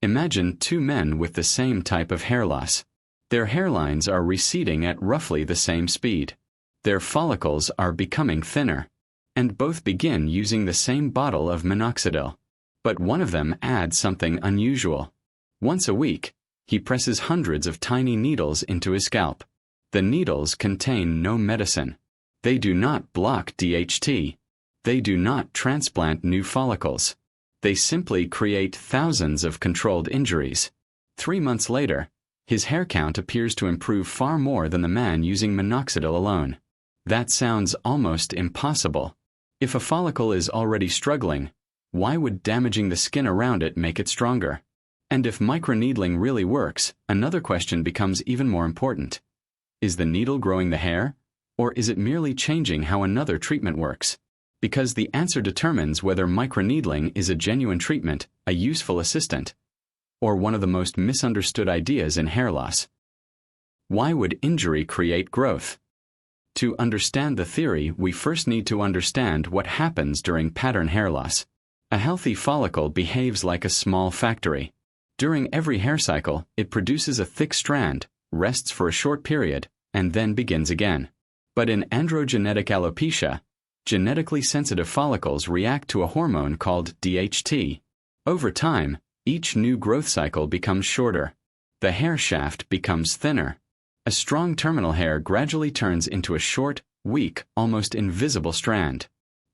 Imagine two men with the same type of hair loss. Their hairlines are receding at roughly the same speed. Their follicles are becoming thinner, and both begin using the same bottle of minoxidil. But one of them adds something unusual. Once a week, he presses hundreds of tiny needles into his scalp. The needles contain no medicine. They do not block DHT. They do not transplant new follicles. They simply create thousands of controlled injuries. 3 months later, his hair count appears to improve far more than the man using minoxidil alone. That sounds almost impossible. If a follicle is already struggling, why would damaging the skin around it make it stronger? And if microneedling really works, another question becomes even more important. Is the needle growing the hair, or is it merely changing how another treatment works? Because the answer determines whether microneedling is a genuine treatment, a useful assistant, or one of the most misunderstood ideas in hair loss. Why would injury create growth? To understand the theory, we first need to understand what happens during pattern hair loss. A healthy follicle behaves like a small factory. During every hair cycle, it produces a thick strand, rests for a short period, and then begins again. But in androgenetic alopecia, genetically sensitive follicles react to a hormone called DHT. Over time, each new growth cycle becomes shorter. The hair shaft becomes thinner. A strong terminal hair gradually turns into a short, weak, almost invisible strand.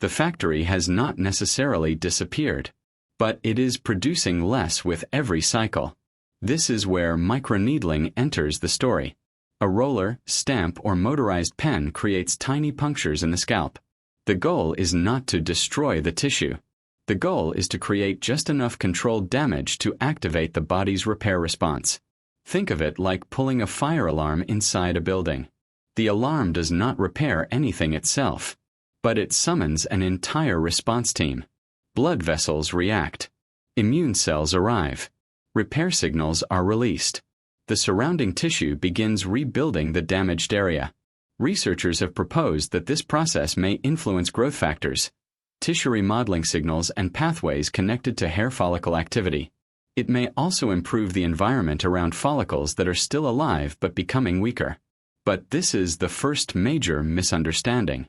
The factory has not necessarily disappeared, but it is producing less with every cycle. This is where microneedling enters the story. A roller, stamp, or motorized pen creates tiny punctures in the scalp. The goal is not to destroy the tissue. The goal is to create just enough controlled damage to activate the body's repair response. Think of it like pulling a fire alarm inside a building. The alarm does not repair anything itself, but it summons an entire response team. Blood vessels react. Immune cells arrive. Repair signals are released. The surrounding tissue begins rebuilding the damaged area. Researchers have proposed that this process may influence growth factors, tissue remodeling signals, and pathways connected to hair follicle activity. It may also improve the environment around follicles that are still alive but becoming weaker. But this is the first major misunderstanding.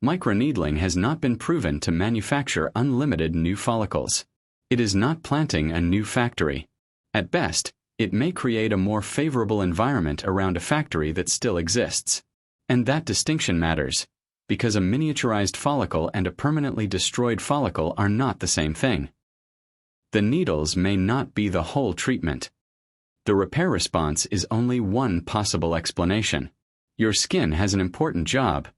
Microneedling has not been proven to manufacture unlimited new follicles. It is not planting a new factory. At best, it may create a more favorable environment around a factory that still exists. And that distinction matters, because a miniaturized follicle and a permanently destroyed follicle are not the same thing. The needles may not be the whole treatment. The repair response is only one possible explanation. Your skin has an important job,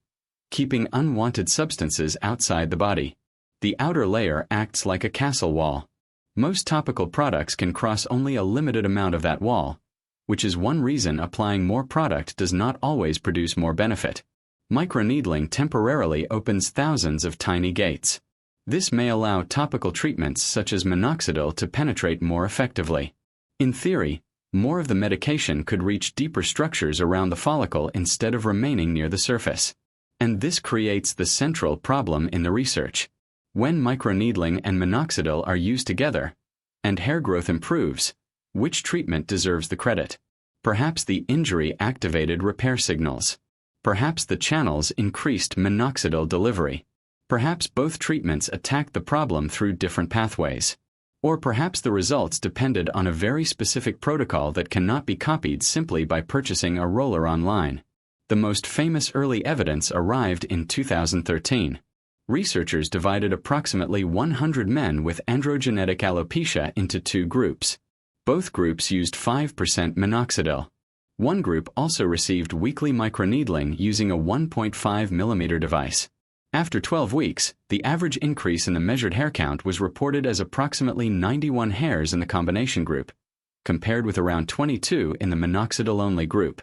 keeping unwanted substances outside the body. The outer layer acts like a castle wall. Most topical products can cross only a limited amount of that wall, which is one reason applying more product does not always produce more benefit. Microneedling temporarily opens thousands of tiny gates. This may allow topical treatments such as minoxidil to penetrate more effectively. In theory, more of the medication could reach deeper structures around the follicle instead of remaining near the surface. And this creates the central problem in the research. When microneedling and minoxidil are used together, and hair growth improves, which treatment deserves the credit? Perhaps the injury activated repair signals. Perhaps the channels increased minoxidil delivery. Perhaps both treatments attacked the problem through different pathways. Or perhaps the results depended on a very specific protocol that cannot be copied simply by purchasing a roller online. The most famous early evidence arrived in 2013. Researchers divided approximately 100 men with androgenetic alopecia into two groups. Both groups used 5% minoxidil. One group also received weekly microneedling using a 1.5 mm device. After 12 weeks, the average increase in the measured hair count was reported as approximately 91 hairs in the combination group, compared with around 22 in the minoxidil-only group.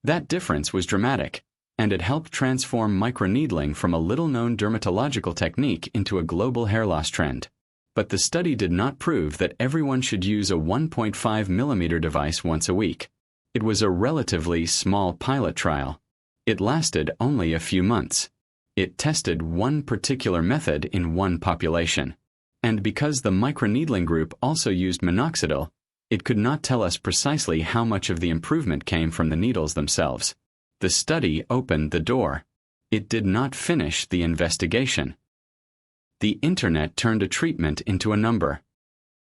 That difference was dramatic, and it helped transform microneedling from a little-known dermatological technique into a global hair loss trend. But the study did not prove that everyone should use a 1.5 mm device once a week. It was a relatively small pilot trial. It lasted only a few months. It tested one particular method in one population. And because the microneedling group also used minoxidil, It could not tell us precisely how much of the improvement came from the needles themselves. The study opened the door. It did not finish the investigation. The internet turned a treatment into a number.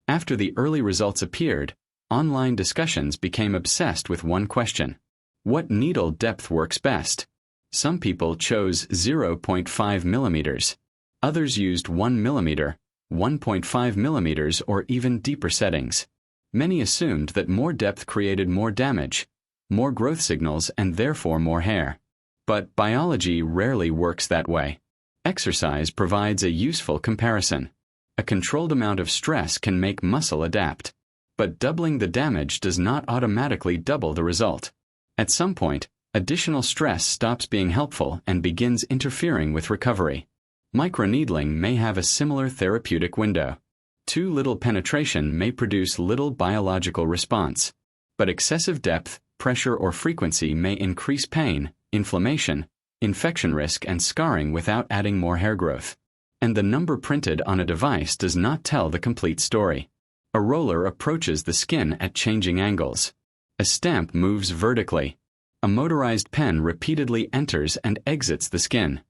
After the early results appeared, online discussions became obsessed with one question: what needle depth works best? Some people chose 0.5 millimeters. Others used 1 millimeter, 1.5 millimeters, or even deeper settings. Many assumed that more depth created more damage, more growth signals, and therefore more hair. But biology rarely works that way. Exercise provides a useful comparison. A controlled amount of stress can make muscle adapt. But doubling the damage does not automatically double the result. At some point, additional stress stops being helpful and begins interfering with recovery. Microneedling may have a similar therapeutic window. Too little penetration may produce little biological response. But excessive depth, pressure, or frequency may increase pain, inflammation, infection risk, and scarring without adding more hair growth. And the number printed on a device does not tell the complete story. A roller approaches the skin at changing angles. A stamp moves vertically. A motorized pen repeatedly enters and exits the skin.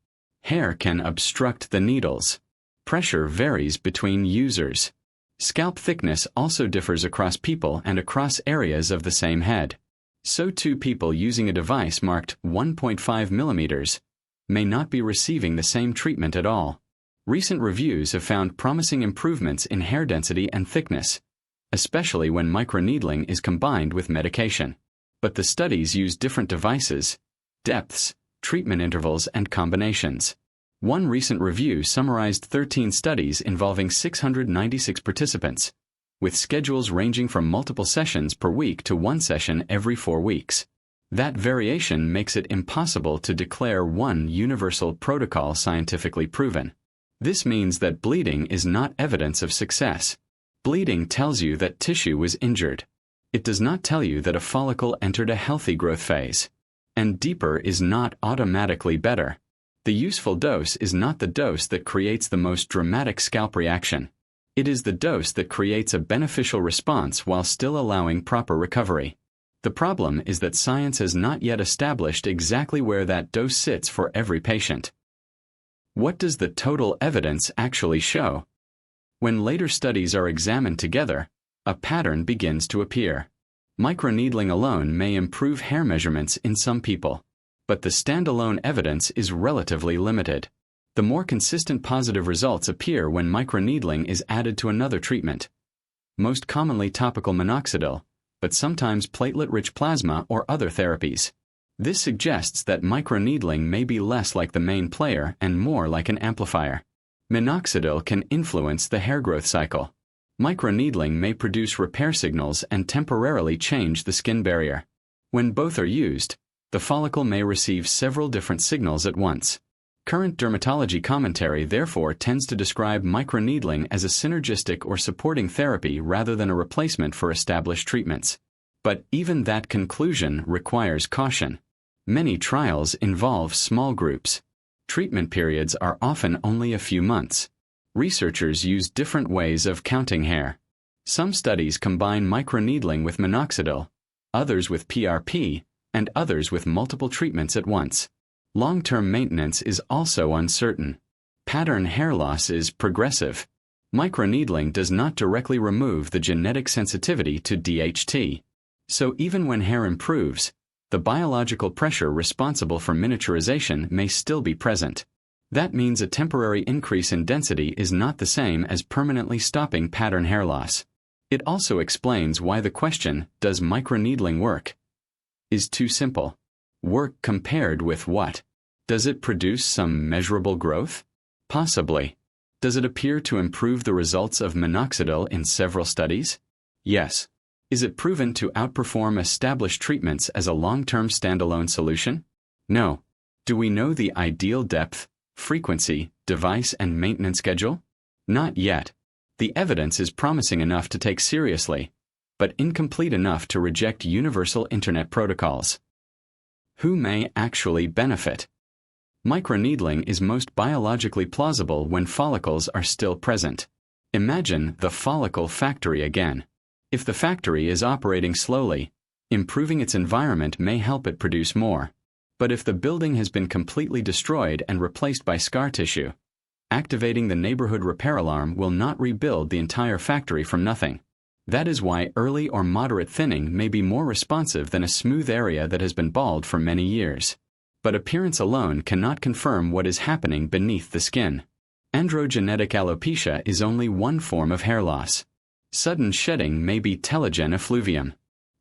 Hair can obstruct the needles. Pressure varies between users. Scalp thickness also differs across people and across areas of the same head. So too, people using a device marked 1.5 millimeters may not be receiving the same treatment at all. Recent reviews have found promising improvements in hair density and thickness, especially when microneedling is combined with medication. But the studies use different devices, depths, treatment intervals, and combinations. One recent review summarized 13 studies involving 696 participants, with schedules ranging from multiple sessions per week to one session every 4 weeks. That variation makes it impossible to declare one universal protocol scientifically proven. This means that bleeding is not evidence of success. Bleeding tells you that tissue was injured. It does not tell you that a follicle entered a healthy growth phase. And deeper is not automatically better. The useful dose is not the dose that creates the most dramatic scalp reaction. It is the dose that creates a beneficial response while still allowing proper recovery. The problem is that science has not yet established exactly where that dose sits for every patient. What does the total evidence actually show? When later studies are examined together, a pattern begins to appear. Microneedling alone may improve hair measurements in some people, but the standalone evidence is relatively limited. The more consistent positive results appear when microneedling is added to another treatment, most commonly topical minoxidil, but sometimes platelet-rich plasma or other therapies. This suggests that microneedling may be less like the main player and more like an amplifier. Minoxidil can influence the hair growth cycle. Microneedling may produce repair signals and temporarily change the skin barrier. When both are used, the follicle may receive several different signals at once. Current dermatology commentary therefore tends to describe microneedling as a synergistic or supporting therapy rather than a replacement for established treatments. But even that conclusion requires caution. Many trials involve small groups. Treatment periods are often only a few months. Researchers use different ways of counting hair. Some studies combine microneedling with minoxidil, others with PRP, and others with multiple treatments at once. Long-term maintenance is also uncertain. Pattern hair loss is progressive. Microneedling does not directly remove the genetic sensitivity to DHT. So even when hair improves, the biological pressure responsible for miniaturization may still be present. That means a temporary increase in density is not the same as permanently stopping pattern hair loss. It also explains why the question, does microneedling work, is too simple. Work compared with what? Does it produce some measurable growth? Possibly. Does it appear to improve the results of minoxidil in several studies? Yes. Is it proven to outperform established treatments as a long-term standalone solution? No. Do we know the ideal depth, frequency, device, and maintenance schedule? Not yet. The evidence is promising enough to take seriously, but incomplete enough to reject universal internet protocols. Who may actually benefit? Microneedling is most biologically plausible when follicles are still present. Imagine the follicle factory again. If the factory is operating slowly, improving its environment may help it produce more. But if the building has been completely destroyed and replaced by scar tissue, activating the neighborhood repair alarm will not rebuild the entire factory from nothing. That is why early or moderate thinning may be more responsive than a smooth area that has been bald for many years. But appearance alone cannot confirm what is happening beneath the skin. Androgenetic alopecia is only one form of hair loss. Sudden shedding may be telogen effluvium.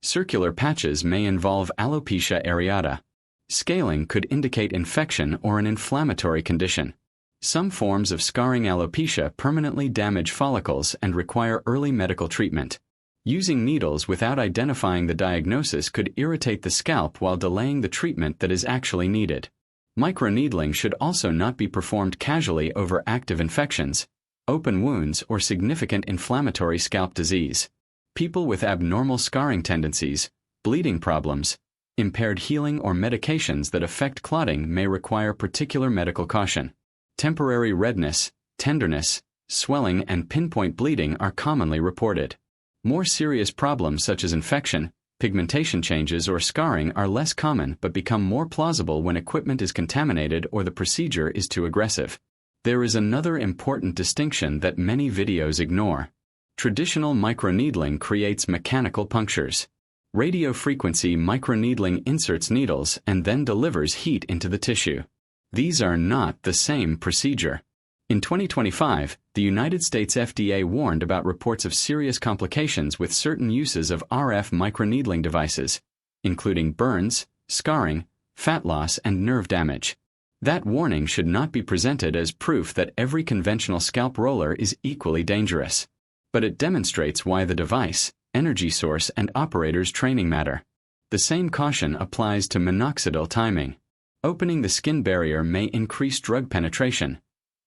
Circular patches may involve alopecia areata. Scaling could indicate infection or an inflammatory condition. Some forms of scarring alopecia permanently damage follicles and require early medical treatment. Using needles without identifying the diagnosis could irritate the scalp while delaying the treatment that is actually needed. Microneedling should also not be performed casually over active infections, open wounds, or significant inflammatory scalp disease. People with abnormal scarring tendencies, bleeding problems, impaired healing, or medications that affect clotting may require particular medical caution. Temporary redness, tenderness, swelling, and pinpoint bleeding are commonly reported. More serious problems such as infection, pigmentation changes, or scarring are less common but become more plausible when equipment is contaminated or the procedure is too aggressive. There is another important distinction that many videos ignore. Traditional microneedling creates mechanical punctures. Radiofrequency microneedling inserts needles and then delivers heat into the tissue. These are not the same procedure. In 2025, the United States FDA warned about reports of serious complications with certain uses of RF microneedling devices, including burns, scarring, fat loss, and nerve damage. That warning should not be presented as proof that every conventional scalp roller is equally dangerous. But it demonstrates why the device, energy source, and operator's training matter. The same caution applies to minoxidil timing. Opening the skin barrier may increase drug penetration,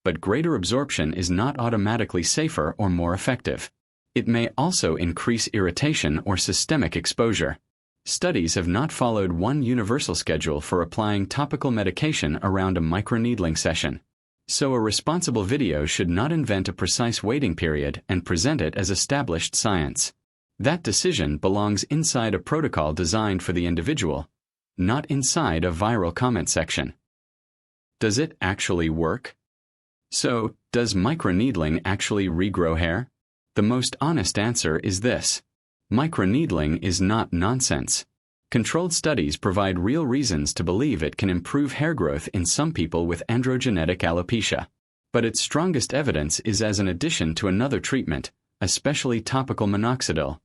but greater absorption is not automatically safer or more effective. It may also increase irritation or systemic exposure. Studies have not followed one universal schedule for applying topical medication around a microneedling session. So a responsible video should not invent a precise waiting period and present it as established science. That decision belongs inside a protocol designed for the individual, not inside a viral comment section. Does it actually work? So, does microneedling actually regrow hair? The most honest answer is this. Microneedling is not nonsense. Controlled studies provide real reasons to believe it can improve hair growth in some people with androgenetic alopecia. But its strongest evidence is as an addition to another treatment, especially topical minoxidil,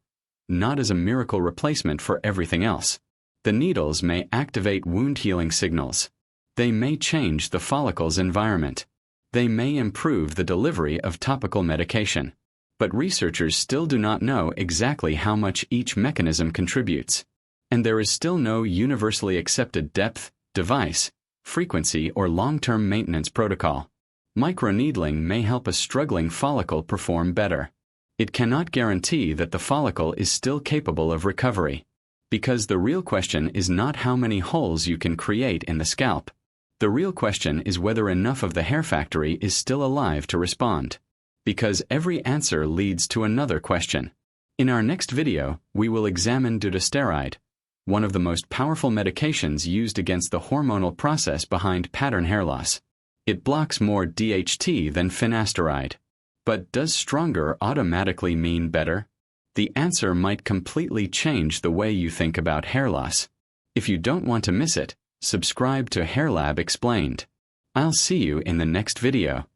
not as a miracle replacement for everything else. The needles may activate wound healing signals. They may change the follicle's environment. They may improve the delivery of topical medication. But researchers still do not know exactly how much each mechanism contributes. And there is still no universally accepted depth, device, frequency, or long-term maintenance protocol. Microneedling may help a struggling follicle perform better. It cannot guarantee that the follicle is still capable of recovery. Because the real question is not how many holes you can create in the scalp. The real question is whether enough of the hair factory is still alive to respond. Because every answer leads to another question. In our next video, we will examine dutasteride, one of the most powerful medications used against the hormonal process behind pattern hair loss. It blocks more DHT than finasteride. But does stronger automatically mean better? The answer might completely change the way you think about hair loss. If you don't want to miss it, subscribe to HairLab Explained. I'll see you in the next video.